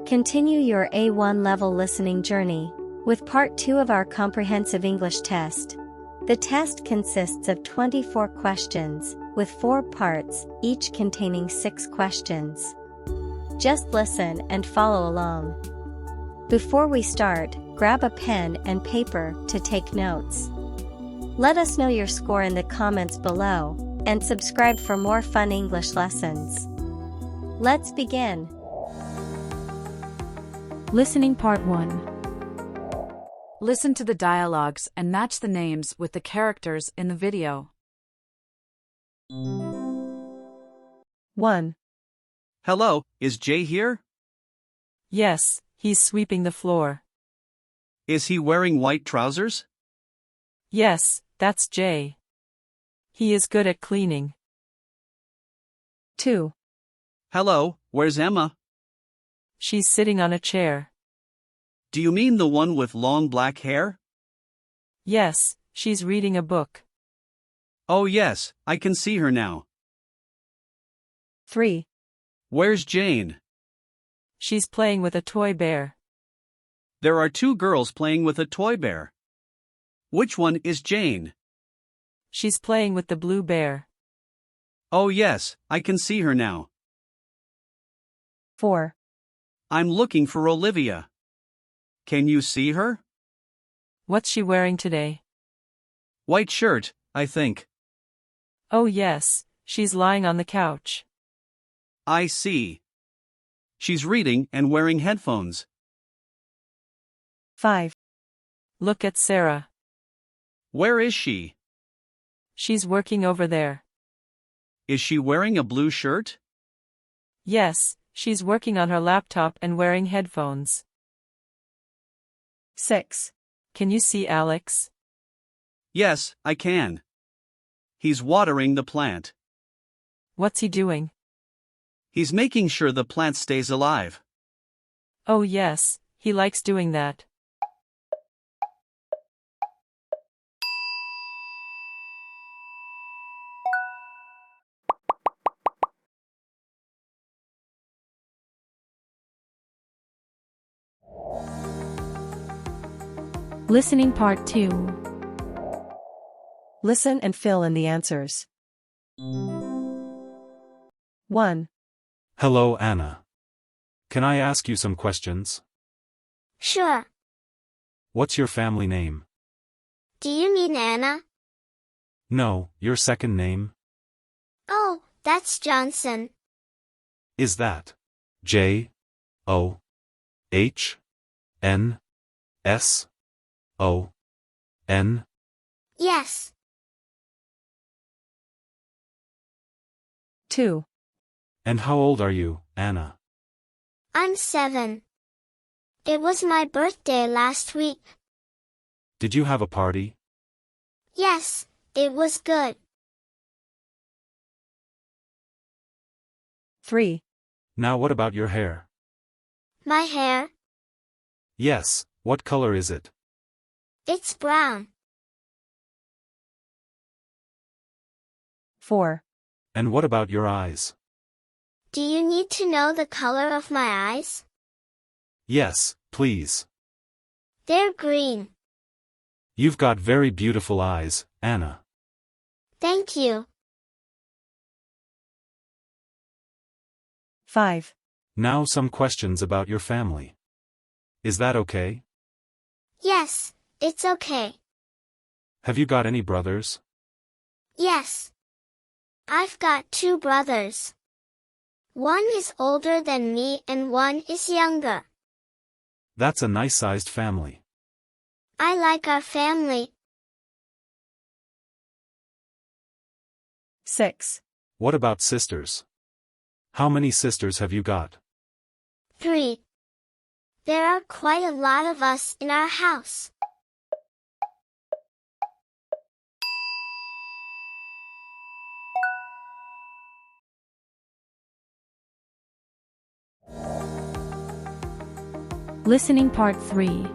Continue your A1 level listening journey with part 2 of our comprehensive English test. The test consists of 24 questions, with 4 parts, each containing 6 questions. Just listen and follow along. Before we start, grab a pen and paper to take notes. Let us know your score in the comments below, and subscribe for more fun English lessons. Let's begin. Listening Part 1. Listen to the dialogues and match the names with the characters in the video. 1. Hello, is Jay here? Yes, he's sweeping the floor. Is he wearing white trousers? Yes, that's Jay. He is good at cleaning. 2. Hello, where's Emma? She's sitting on a chair. Do you mean the one with long black hair? Yes, she's reading a book. Oh yes, I can see her now. 3. Where's Jane? She's playing with a toy bear. There are 2 girls playing with a toy bear. Which one is Jane? She's playing with the blue bear. Oh yes, I can see her now. 4. I'm looking for Olivia. Can you see her? What's she wearing today? White shirt, I think. Oh yes, she's lying on the couch. I see. She's reading and wearing headphones. 5. Look at Sarah. Where is she? She's working over there. Is she wearing a blue shirt? Yes, she's working on her laptop and wearing headphones. 6. Can you see Alex? Yes, I can. He's watering the plant. What's he doing? He's making sure the plant stays alive. Oh yes, he likes doing that. Listening Part 2. Listen and fill in the answers. 1. Hello, Anna. Can I ask you some questions? Sure. What's your family name? Do you mean Anna? No, your second name? Oh, that's Johnson. Is that John? Yes. 2. And how old are you, Anna? I'm 7. It was my birthday last week. Did you have a party? Yes, it was good. 3. Now what about your hair? My hair? Yes, what color is it? It's brown. 4. And what about your eyes? Do you need to know the color of my eyes? Yes, please. They're green. You've got very beautiful eyes, Anna. Thank you. 5. Now some questions about your family. Is that okay? Yes, it's okay. Have you got any brothers? Yes. I've got 2 brothers. One is older than me and one is younger. That's a nice-sized family. I like our family. 6. What about sisters? How many sisters have you got? 3. There are quite a lot of us in our house. Listening Part 3.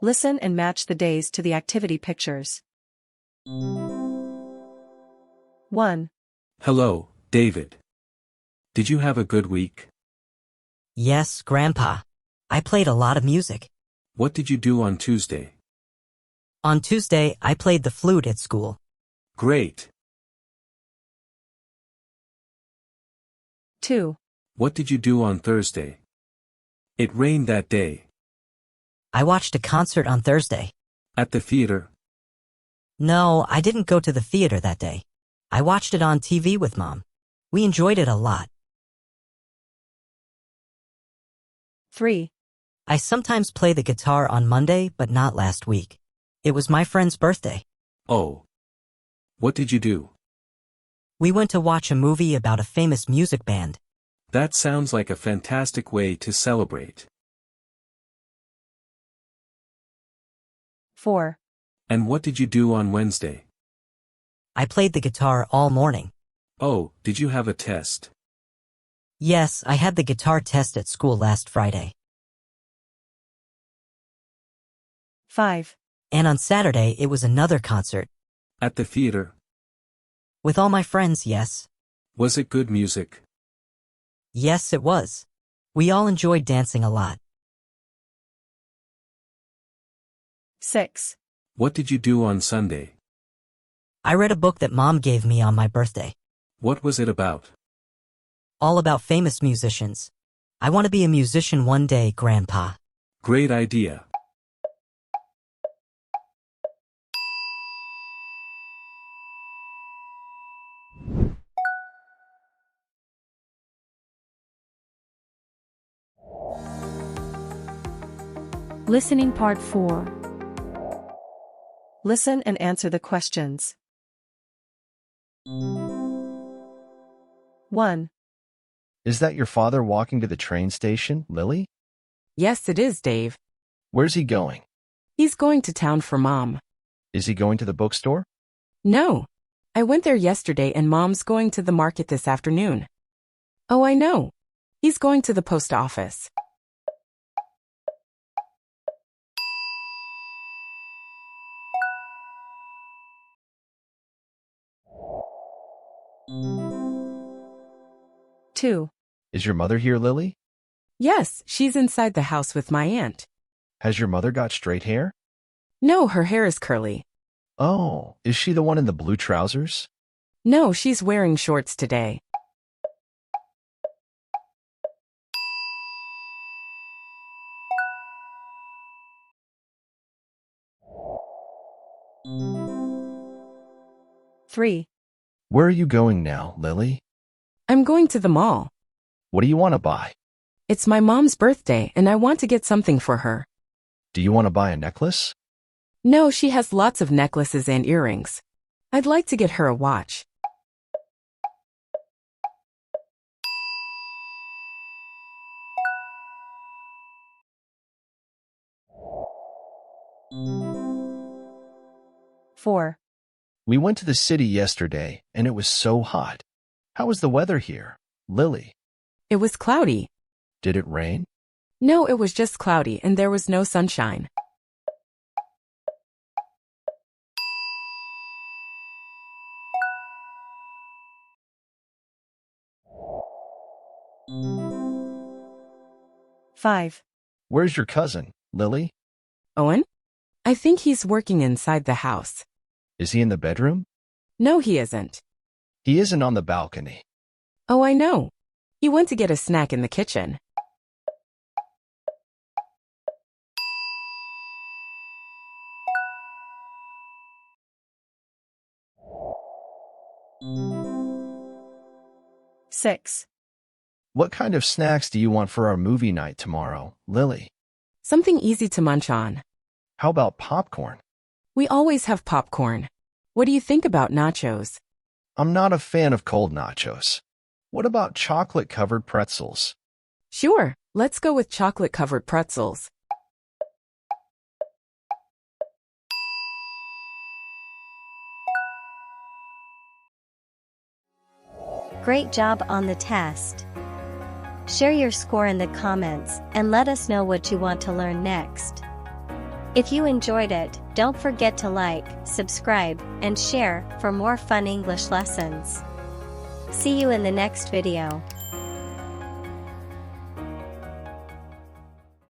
Listen and match the days to the activity pictures. 1. Hello, David. Did you have a good week? Yes, Grandpa. I played a lot of music. What did you do on Tuesday? On Tuesday, I played the flute at school. Great. 2. What did you do on Thursday? It rained that day. I watched a concert on Thursday. At the theater? No, I didn't go to the theater that day. I watched it on TV with Mom. We enjoyed it a lot. 3. I sometimes play the guitar on Monday, but not last week. It was my friend's birthday. Oh. What did you do? We went to watch a movie about a famous music band. That sounds like a fantastic way to celebrate. 4. And what did you do on Wednesday? I played the guitar all morning. Oh, did you have a test? Yes, I had the guitar test at school last Friday. 5. And on Saturday, it was another concert. At the theater? With all my friends, yes. Was it good music? Yes, it was. We all enjoyed dancing a lot. 6. What did you do on Sunday? I read a book that Mom gave me on my birthday. What was it about? All about famous musicians. I want to be a musician one day, Grandpa. Great idea. Listening Part 4. Listen and answer the questions. 1. Is that your father walking to the train station, Lily? Yes, it is, Dave. Where's he going? He's going to town for Mom. Is he going to the bookstore? No. I went there yesterday and Mom's going to the market this afternoon. Oh, I know. He's going to the post office. 2. Is your mother here, Lily? Yes, she's inside the house with my aunt. Has your mother got straight hair? No, her hair is curly. Oh, is she the one in the blue trousers? No, she's wearing shorts today. 3. Where are you going now, Lily? I'm going to the mall. What do you want to buy? It's my mom's birthday and I want to get something for her. Do you want to buy a necklace? No, she has lots of necklaces and earrings. I'd like to get her a watch. 4. We went to the city yesterday, and it was so hot. How was the weather here, Lily? It was cloudy. Did it rain? No, it was just cloudy and there was no sunshine. 5. Where's your cousin, Lily? Owen? I think he's working inside the house. Is he in the bedroom? No, he isn't. He isn't on the balcony. Oh, I know. He went to get a snack in the kitchen. 6. What kind of snacks do you want for our movie night tomorrow, Lily? Something easy to munch on. How about popcorn? We always have popcorn. What do you think about nachos? I'm not a fan of cold nachos. What about chocolate-covered pretzels? Sure, let's go with chocolate-covered pretzels. 'Great job on the test. Share your score in the comments and let us know what you want to learn next. If you enjoyed it, don't forget to like, subscribe, and share for more fun English lessons. See you in the next video.